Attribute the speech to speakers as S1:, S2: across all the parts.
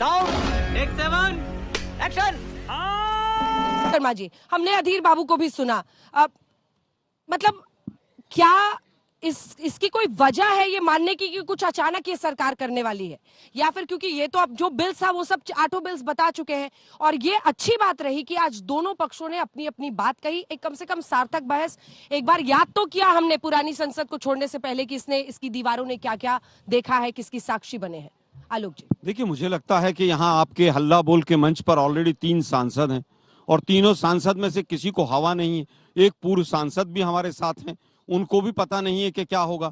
S1: Sound take 7 action.
S2: Sharma ji, हमने अधीर बाबू को भी सुना। मतलब क्या इसकी कोई वजह है ये मानने की कि कुछ अचानक ये सरकार करने वाली है, या फिर क्योंकि ये तो अब जो बिल्स था वो सब 8 बिल्स बता चुके हैं, और ये अच्छी बात रही कि आज दोनों पक्षों ने अपनी अपनी बात कही, एक कम से कम सार्थक बहस। एक बार याद तो किया हमने पुरानी संसद को छोड़ने से पहले कि इसकी दीवारों ने क्या क्या देखा है, किसकी साक्षी बने हैं। आलोक जी,
S3: देखिए, मुझे लगता है कि यहाँ आपके हल्ला बोल के मंच पर ऑलरेडी 3 सांसद हैं और तीनों सांसद में से किसी को हवा नहीं है। एक पूर्व सांसद भी हमारे साथ हैं, उनको भी पता नहीं है कि क्या होगा।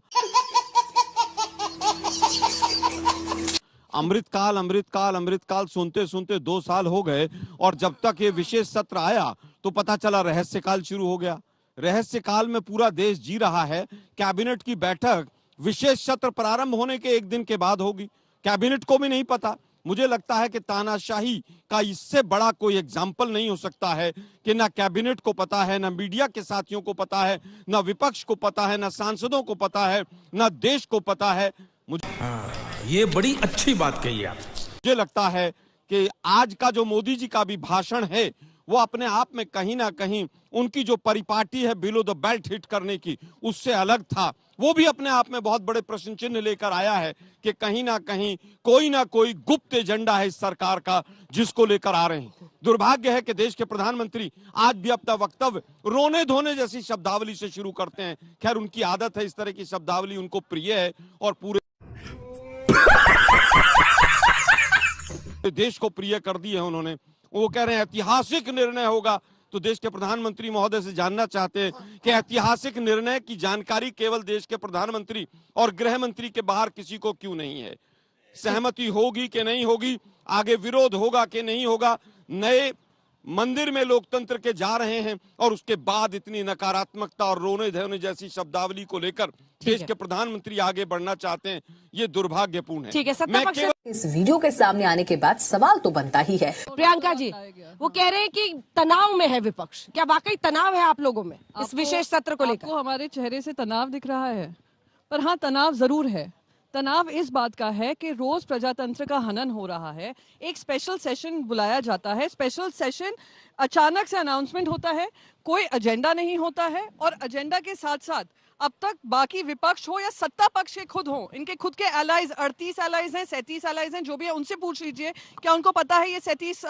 S3: अमृतकाल अमृतकाल अमृतकाल सुनते सुनते 2 साल हो गए, और जब तक ये विशेष सत्र आया तो पता चला रहस्यकाल शुरू हो गया। रहस्यकाल में पूरा देश जी रहा है। कैबिनेट की बैठक विशेष सत्र प्रारंभ होने के 1 दिन के बाद होगी, कैबिनेट को भी नहीं पता। मुझे लगता है कि तानाशाही का इससे बड़ा कोई एग्जाम्पल नहीं हो सकता है कि ना कैबिनेट को पता है, ना मीडिया के साथियों को पता है, ना विपक्ष को पता है, ना सांसदों को पता है, ना देश को पता है।
S4: ये बड़ी अच्छी बात कही आप।
S3: मुझे लगता है कि आज का जो मोदी जी का भी भाषण है वो अपने आप में कहीं ना कहीं उनकी जो परिपाटी है बिलो द बेल्ट हिट करने की, उससे अलग था। वो भी अपने आप में बहुत बड़े प्रश्न चिन्ह लेकर आया है कि कहीं ना कोई गुप्त एजेंडा है इस सरकार का जिसको लेकर आ रहे हैं। दुर्भाग्य है कि देश के प्रधानमंत्री आज भी अपना वक्तव्य रोने धोने जैसी शब्दावली से शुरू करते हैं। खैर, उनकी आदत है, इस तरह की शब्दावली उनको प्रिय है और पूरे देश को प्रिय कर दी है उन्होंने। वो कह रहे हैं ऐतिहासिक निर्णय होगा, तो देश के प्रधानमंत्री महोदय से जानना चाहते हैं कि ऐतिहासिक निर्णय की जानकारी केवल देश के प्रधानमंत्री और गृह मंत्री के बाहर किसी को क्यों नहीं है? सहमति होगी कि नहीं होगी, आगे विरोध होगा कि नहीं होगा? नए मंदिर में लोकतंत्र के जा रहे हैं और उसके बाद इतनी नकारात्मकता और रोने धोने जैसी शब्दावली को लेकर देश के प्रधानमंत्री आगे बढ़ना चाहते हैं, ये दुर्भाग्यपूर्ण है।
S2: ठीक है, सत्ता पक्ष
S5: इस वीडियो के सामने आने के बाद सवाल तो बनता ही है।
S2: प्रियंका जी, वो कह रहे हैं कि तनाव में है विपक्ष, क्या वाकई तनाव है आप लोगों में इस विशेष सत्र को लेकर?
S6: आपको हमारे चेहरे से तनाव दिख रहा है, पर हाँ, तनाव जरूर है। तनाव इस बात का है कि रोज प्रजातंत्र का हनन हो रहा है। एक स्पेशल सेशन बुलाया जाता है, स्पेशल सेशन अचानक से अनाउंसमेंट होता है, कोई एजेंडा नहीं होता है, और एजेंडा के साथ साथ अब तक बाकी विपक्ष हो या सत्ता पक्ष के खुद हो, इनके खुद के एलाइज 38 एलाइज हैं, 37 एलाइज हैं, जो भी है उनसे पूछ लीजिए क्या उनको पता है ये 37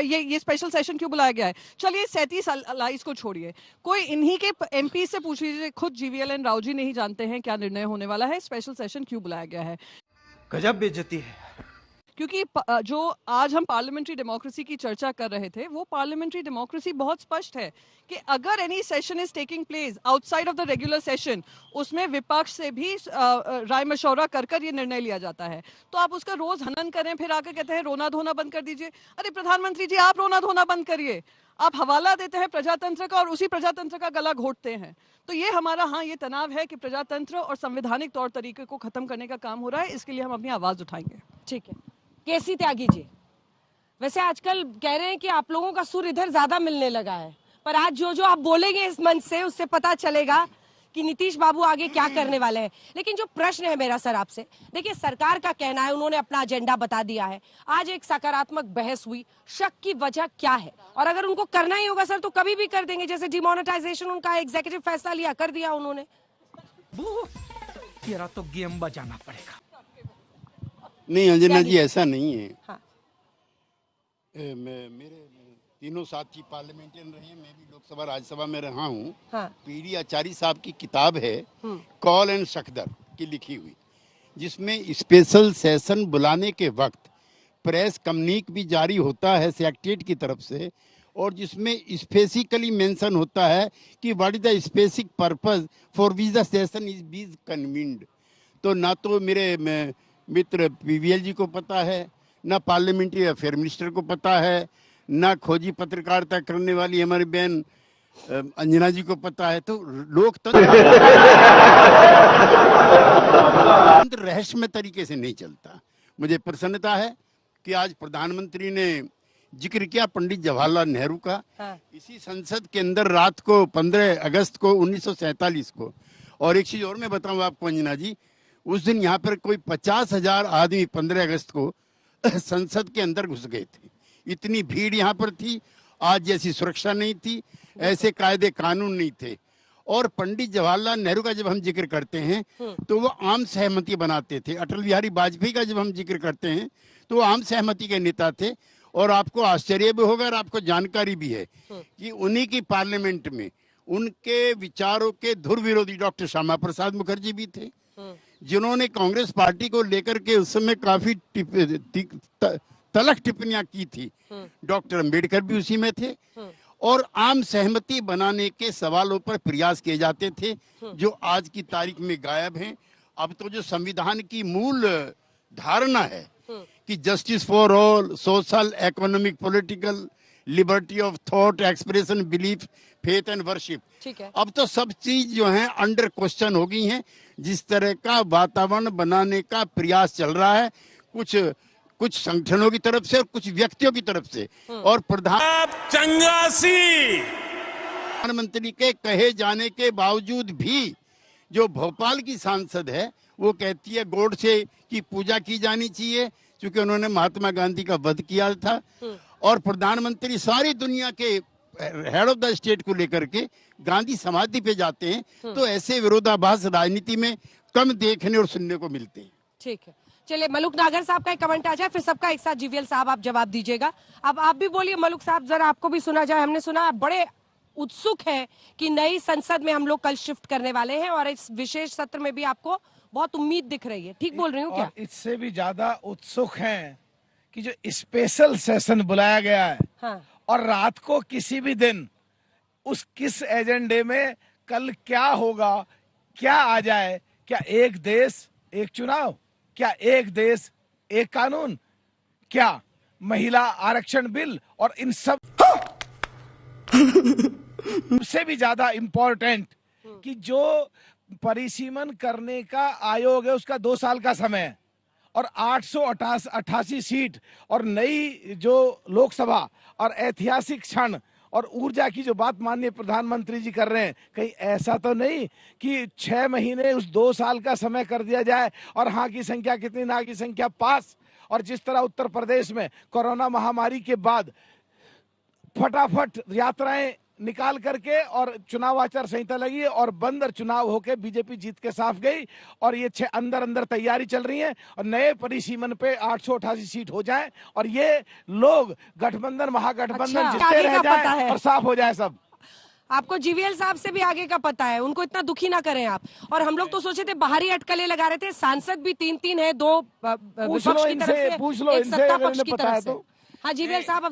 S6: ये स्पेशल सेशन क्यों बुलाया गया है। चलिए 37 एलाइज को छोड़िए, कोई इन्हीं के एमपी से पूछ लीजिए, खुद जीवीएल राव जी नहीं जानते हैं क्या निर्णय होने वाला है, स्पेशल सेशन क्यों बुलाया गया है।
S4: गजब बेइज्जती है।
S6: क्योंकि जो आज हम पार्लियामेंट्री डेमोक्रेसी की चर्चा कर रहे थे, वो पार्लियामेंट्री डेमोक्रेसी बहुत स्पष्ट है कि अगर any session is taking place outside of the regular session, उसमें विपक्ष से भी राय मशवरा कर ये निर्णय लिया जाता है। तो आप उसका रोज हनन करें, फिर आकर कहते हैं रोना धोना बंद कर दीजिए। अरे प्रधानमंत्री जी, आप रोना धोना बंद करिए। आप हवाला देते हैं प्रजातंत्र का और उसी प्रजातंत्र का गला घोटते हैं। तो ये हमारा, हाँ, ये तनाव है कि प्रजातंत्र और संवैधानिक तौर तरीके को खत्म करने का काम हो रहा है। इसके लिए हम अपनी आवाज उठाएंगे।
S2: ठीक है, केसी त्यागी जी, वैसे आजकल कह रहे हैं कि आप लोगों का सुर इधर ज्यादा मिलने लगा है, पर आज जो आप बोलेंगे इस मंच से उससे पता चलेगा कि नीतीश बाबू आगे क्या करने वाले हैं। लेकिन जो प्रश्न है मेरा सर आपसे, देखिए सरकार का कहना है, उन्होंने अपना एजेंडा बता दिया है, आज एक सकारात्मक बहस हुई, शक की वजह क्या है? और अगर उनको करना ही होगा सर तो कभी भी कर देंगे, जैसे डिमोनेटाइजेशन उनका एग्जीक्यूटिव फैसला लिया, कर दिया उन्होंने।
S4: तेरा तो गेम बजाना पड़ेगा।
S7: नहीं अंजना जी, ऐसा नहीं है।
S2: हाँ।
S7: मेरे तीनों साथी पार्लियामेंटियन रहे, मैं भी लोकसभा राज्यसभा में रहा हूँ।
S2: हाँ।
S7: पीडी आचार्य साहब की किताब है कॉल एंड शकदर की लिखी हुई, जिसमें स्पेशल सेशन बुलाने के वक्त प्रेस कम्युनिक भी जारी होता है सेक्रेटरीट की तरफ से, और जिसमें स्पेसिकली मेंशन होता है कि what is the specific purpose for which the session is बीज कन्वीन्ड। तो ना तो मेरे मित्र पीवीएल जी को पता है, ना पार्लियामेंट्री अफेयर मिनिस्टर को पता है, ना खोजी पत्रकारिता करने वाली हमारी बहन अंजना जी को पता है। तो लोकतंत्र रहस्यमय तरीके से नहीं चलता। मुझे प्रसन्नता है कि आज प्रधानमंत्री ने जिक्र किया पंडित जवाहरलाल नेहरू का।
S2: हाँ।
S7: इसी संसद के अंदर रात को 15 अगस्त को 1947 को, और एक चीज और मैं बताऊं आपको अंजना जी, उस दिन यहाँ पर कोई 50,000 आदमी 15 अगस्त को संसद के अंदर घुस गए थे। इतनी भीड़ यहाँ पर थी, आज जैसी सुरक्षा नहीं थी, ऐसे कायदे कानून नहीं थे। और पंडित जवाहरलाल नेहरू का जब हम जिक्र करते हैं तो वो आम सहमति बनाते थे। अटल बिहारी वाजपेयी का जब हम जिक्र करते हैं तो वो आम सहमति के नेता थे। और आपको आश्चर्य भी होगा और आपको जानकारी भी है कि उन्हीं की पार्लियामेंट में उनके विचारों के धुर विरोधी डॉक्टर श्यामा प्रसाद मुखर्जी भी थे, जिन्होंने कांग्रेस पार्टी को लेकर के उस समय काफी तलख टिप्पणियां की थी। डॉक्टर अंबेडकर भी उसी में थे। और आम सहमति बनाने के सवालों पर प्रयास किए जाते थे जो आज की तारीख में गायब हैं। अब तो जो संविधान की मूल धारणा है कि justice for all, social, economic, political, liberty of thought, expression, belief, faith and worship,
S2: ठीक है।
S7: अब तो सब चीज जो है अंडर क्वेश्चन हो गई हैं। जिस तरह का वातावरण बनाने का प्रयास चल रहा है कुछ संगठनों की तरफ से और कुछ व्यक्तियों की तरफ से, और प्रधानमंत्री के कहे जाने के बावजूद भी जो भोपाल की सांसद है वो कहती है गोडसे की पूजा की जानी चाहिए क्योंकि उन्होंने महात्मा गांधी का वध किया था। और प्रधानमंत्री सारी दुनिया के हेड ऑफ द स्टेट को लेकर के गांधी समाधि पे जाते हैं। तो ऐसे विरोधाभास राजनीति में कम देखने और सुनने को मिलते हैं।
S2: ठीक है, चलिए मलुक नागर साहब का एक कमेंट आ जाए, फिर सबका एक साथ। जीवीएल साहब आप जवाब दीजिएगा। अब आप भी बोलिए मलुक साहब, जरा आपको भी सुना जाए। हमने सुना आप बड़े उत्सुक है कि नई संसद में हम लोग कल शिफ्ट करने वाले हैं और इस विशेष सत्र में भी आपको बहुत उम्मीद दिख रही है। ठीक बोल रही हूँ क्या?
S8: इससे भी ज्यादा उत्सुक हैं कि जो स्पेशल सेशन बुलाया गया है, हाँ। और रात को किसी भी दिन किस एजेंडे में कल क्या होगा, क्या आ जाए, क्या एक देश एक चुनाव, क्या एक देश एक कानून, क्या महिला आरक्षण बिल, और इन सब से भी ज्यादा इम्पोर्टेंट कि जो परिसीमन करने का आयोग है उसका 2 साल का समय है और 888 सीट और नई जो लोकसभा और ऐतिहासिक क्षण और ऊर्जा की जो बात माननीय प्रधानमंत्री जी कर रहे हैं, कहीं ऐसा तो नहीं कि 6 महीने उस 2 साल का समय कर दिया जाए और हाँ की संख्या कितनी, ना की संख्या 5। और जिस तरह उत्तर प्रदेश में कोरोना महामारी के बाद फटाफट यात्राएं निकाल करके और चुनाव आचार संहिता लगी और बंद और चुनाव होके बीजेपी जीत के साफ गई और ये 6 अंदर तैयारी चल रही है और नए परिसीमन पे 888 सीट हो जाए और ये लोग गठबंधन महागठबंधन जीतते रह जाए और साफ हो जाए सब।
S2: आपको जीवीएल साहब से भी आगे का पता है, उनको इतना दुखी ना करें आप। और हम लोग तो सोचे थे बाहरी अटकलें लगा रहे थे, सांसद भी 3-3 है, 2 विपक्ष की तरफ से, एक सत्ता पक्ष की तरफ से। हाँ जीवीएल साहब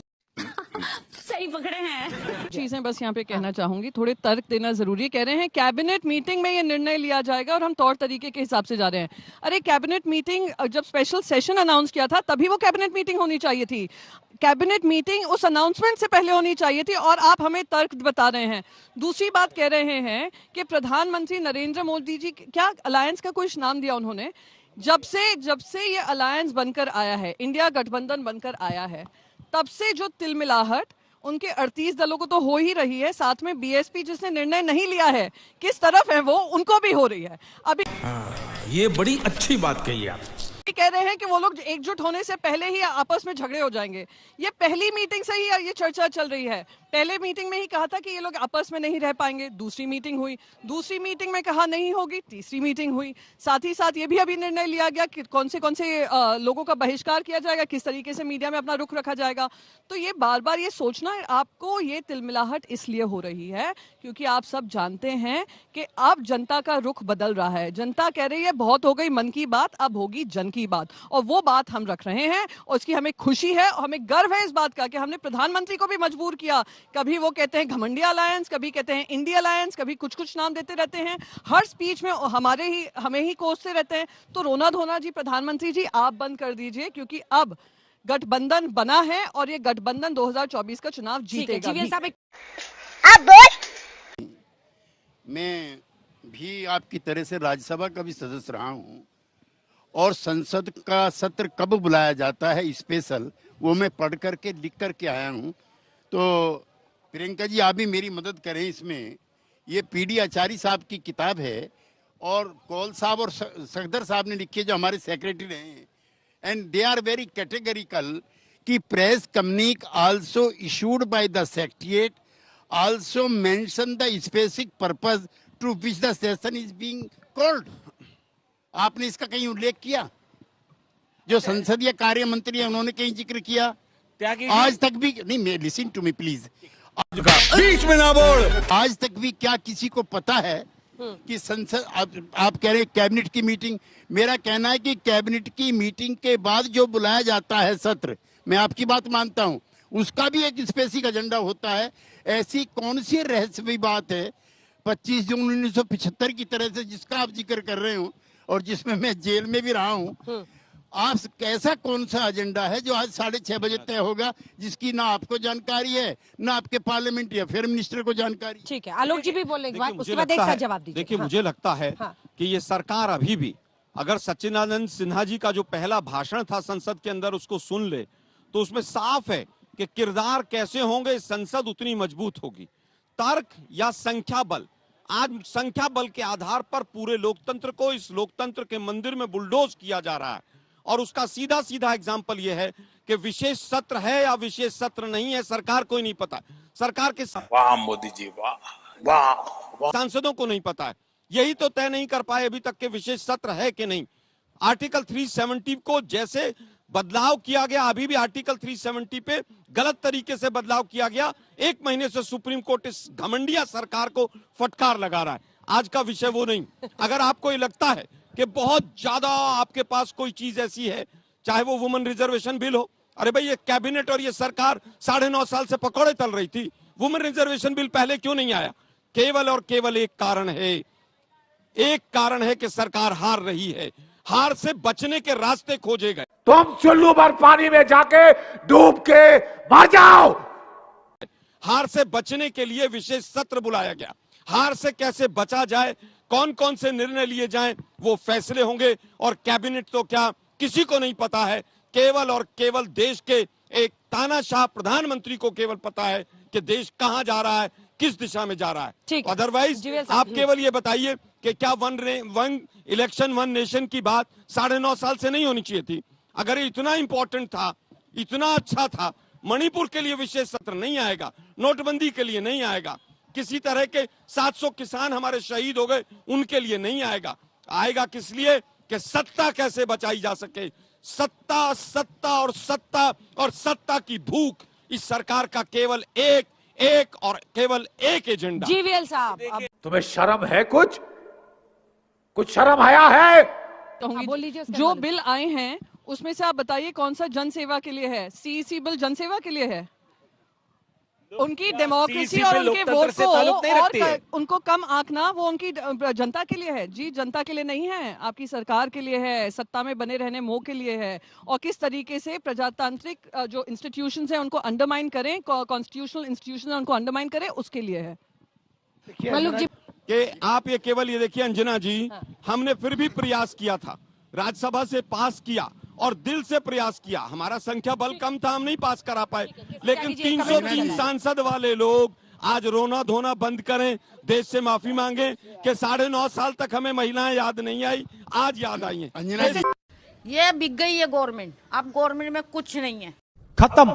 S9: सही पकड़े हैं।
S6: चीजें बस यहाँ पे कहना चाहूंगी, थोड़े तर्क देना जरूरी है। कह रहे हैं कैबिनेट मीटिंग में ये निर्णय लिया जाएगा और हम तौर तरीके के हिसाब से जा रहे हैं। अरे कैबिनेट मीटिंग जब स्पेशल सेशन अनाउंस किया था तभी वो कैबिनेट मीटिंग होनी चाहिए थी। कैबिनेट मीटिंग उस अनाउंसमेंट से पहले होनी चाहिए थी और आप हमें तर्क बता रहे हैं। दूसरी बात कह रहे हैं कि प्रधानमंत्री नरेंद्र मोदी जी, क्या अलायंस का कुछ नाम दिया उन्होंने, जब से ये अलायंस बनकर आया है, इंडिया गठबंधन बनकर आया है, तब से जो तिलमिलाहट उनके 38 दलों को तो हो ही रही है, साथ में बीएसपी जिसने निर्णय नहीं लिया है किस तरफ है वो, उनको भी हो रही है। अभी
S4: ये बड़ी अच्छी बात कही आप।
S6: कह रहे हैं कि वो लोग एकजुट होने से पहले ही आपस में झगड़े हो जाएंगे। ये पहली मीटिंग से ही ये चर्चा चल रही है। पहले मीटिंग में ही कहा था कि ये लोग आपस में नहीं रह पाएंगे, दूसरी मीटिंग हुई, दूसरी मीटिंग में कहा नहीं होगी, तीसरी मीटिंग हुई। साथ ही साथ ये भी अभी निर्णय लिया गया कि कौन से लोगों का बहिष्कार किया जाएगा, किस तरीके से मीडिया में अपना रुख रखा जाएगा। तो ये बार बार ये सोचना, आपको ये तिलमिलाहट इसलिए हो रही है क्योंकि आप सब जानते हैं कि अब जनता का रुख बदल रहा है। जनता कह रही है बहुत हो गई मन की बात, अब होगी जन की बात, और वो बात हम रख रहे हैं और उसकी हमें खुशी है और हमें गर्व है इस बात का कि हमने प्रधानमंत्री को भी मजबूर किया। कभी वो कहते हैं घमंडी अलायंस, कभी कहते हैं इंडिया अलायंस, कभी कुछ नाम देते रहते हैं, हर स्पीच में हमें ही कोसते रहते हैं। तो रोना धोना जी प्रधानमंत्री जी आप बंद कर दीजिए क्योंकि अब गठबंधन बना है और ये गठबंधन 2024 का चुनाव जीतेगा।
S7: मैं भी आपकी तरह से राज्यसभा का भी सदस्य रहा हूं और संसद का सत्र कब बुलाया जाता है स्पेशल, वो मैं पढ़ करके लिख करके आया हूं। तो प्रियंका जी आप भी मेरी मदद करें इसमें। ये पीडी आचार्य साहब की किताब है और कौल साहब और सखदर साहब ने लिखी है जो हमारे सेक्रेटरी रहे हैं। and they are very categorical कि press communique also issued by the secretariat also mention the specific purpose to which the session is being called. आपने इसका कहीं उल्लेख किया? जो संसदीय कार्य मंत्री है उन्होंने कहीं जिक्र किया? आज तक भी नहीं, लिसन टू मी प्लीज,
S4: बीच में ना बोल।
S7: आज तक भी क्या किसी को पता है कि संसद, आप कह रहे हैं कैबिनेट की मीटिंग, मेरा कहना है कि कैबिनेट की मीटिंग के बाद जो बुलाया जाता है सत्र, मैं आपकी बात मानता हूं, उसका भी एक स्पेसिफिक एजेंडा होता है। ऐसी कौन सी रहस्यमयी बात है 25 जून 1975 की तरह से जिसका आप जिक्र कर रहे हो और जिसमें मैं जेल में भी रहा हूं, आप कैसा कौन सा एजेंडा है जो आज 6:30 बजे तय होगा, जिसकी ना आपको जानकारी है ना आपके पार्लियामेंट या फेयर मिनिस्टर को जानकारी?
S2: ठीक है, आलोक जी भी बोलेंगे,
S3: देखिए,
S2: उसके बाद एक साथ जवाब दीजिए।
S3: देखिए,
S2: हाँ।
S3: मुझे लगता है
S2: हाँ।
S3: कि ये सरकार अभी भी अगर सच्चिदानंद सिन्हा जी का जो पहला भाषण था संसद के अंदर उसको सुन ले तो उसमें साफ है कि किरदार कैसे होंगे, संसद उतनी मजबूत होगी। तर्क या संख्या बल, आज संख्या बल के आधार पर पूरे लोकतंत्र को इस लोकतंत्र के मंदिर में बुलडोज किया जा रहा है और उसका सीधा सीधा एग्जाम्पल यह है कि विशेष सत्र है या विशेष सत्र नहीं है सरकार को ही नहीं पता। सरकार के
S4: वाह मोदी जी, वाह वाह।
S3: सांसदों को नहीं पता है, यही तो तय नहीं कर पाए अभी तक के विशेष सत्र है कि नहीं। आर्टिकल 370 को जैसे बदलाव किया गया, अभी भी आर्टिकल 370 पे गलत तरीके से बदलाव किया गया। 1 महीने से सुप्रीम कोर्ट इस घमंडिया सरकार को फटकार लगा रहा है। आज का विषय वो नहीं। अगर आपको ये लगता है कि बहुत ज्यादा आपके पास कोई चीज ऐसी है, चाहे वो वुमेन रिजर्वेशन बिल हो, अरे भाई ये कैबिनेट और ये सरकार 9.5 साल से पकौड़े तल रही थी। वुमेन रिजर्वेशन बिल पहले क्यों नहीं आया? केवल और केवल एक कारण है कि सरकार हार रही है। हार से बचने के रास्ते खोजे गए।
S8: तुम चुल्लू भर पानी में जाके डूब के मर जाओ।
S3: हार से बचने के लिए विशेष सत्र बुलाया गया। हार से कैसे बचा जाए, कौन कौन से निर्णय लिए जाएं, वो फैसले होंगे। और कैबिनेट तो क्या, किसी को नहीं पता है। केवल और केवल देश के एक तानाशाह प्रधानमंत्री को केवल पता है कि देश कहां जा रहा है, किस दिशा में जा रहा है। अदरवाइज आप केवल ये बताइए कि क्या वन इलेक्शन वन नेशन की बात 9.5 साल से नहीं होनी चाहिए थी? अगर ये इतना इंपॉर्टेंट था, इतना अच्छा था, मणिपुर के लिए विशेष सत्र नहीं आएगा, नोटबंदी के लिए नहीं आएगा, किसी तरह के 700 किसान हमारे शहीद हो गए उनके लिए नहीं आएगा। आएगा किस लिए कि सत्ता कैसे बचाई जा सके। सत्ता सत्ता और सत्ता और सत्ता की भूख, इस सरकार का केवल एक और केवल एक एजेंडा।
S2: जीवीएल साहब,
S8: तुम्हें शर्म है? कुछ शर्म आया है?
S2: बोल लीजिए।
S6: जो बिल आए हैं उसमें से आप बताइए कौन सा जन सेवा के लिए है? सीईसी बिल जन सेवा के लिए है? उनकी डेमोक्रेसी और उनके वोट को और उनको कम आंकना, वो उनकी जनता के लिए है जी, जनता के लिए नहीं है, आपकी सरकार के लिए है, सत्ता में बने रहने मोह के लिए है। और किस तरीके से प्रजातांत्रिक जो इंस्टीट्यूशंस हैं उनको अंडरमाइन करें, कॉन्स्टिट्यूशनल इंस्टीट्यूशन उनको अंडरमाइन करें, उसके लिए है।
S2: मल्लुक जी,
S3: कि आप ये केवल ये देखिए अंजना जी, हमने फिर भी प्रयास किया था, राज्यसभा से पास किया और दिल से प्रयास किया। हमारा संख्या बल कम था, हम नहीं पास करा पाए, लेकिन 303 सांसद वाले लोग आज रोना धोना बंद करें, देश से माफी मांगे कि 9.5 साल तक हमें महिलाएं याद नहीं आई, आज याद आई हैं।
S7: अंजना जी,
S9: ये बिक गई है गवर्नमेंट, अब गवर्नमेंट में कुछ नहीं है।
S8: खत्म,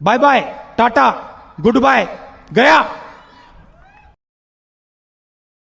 S8: bye bye, tata, goodbye, गया।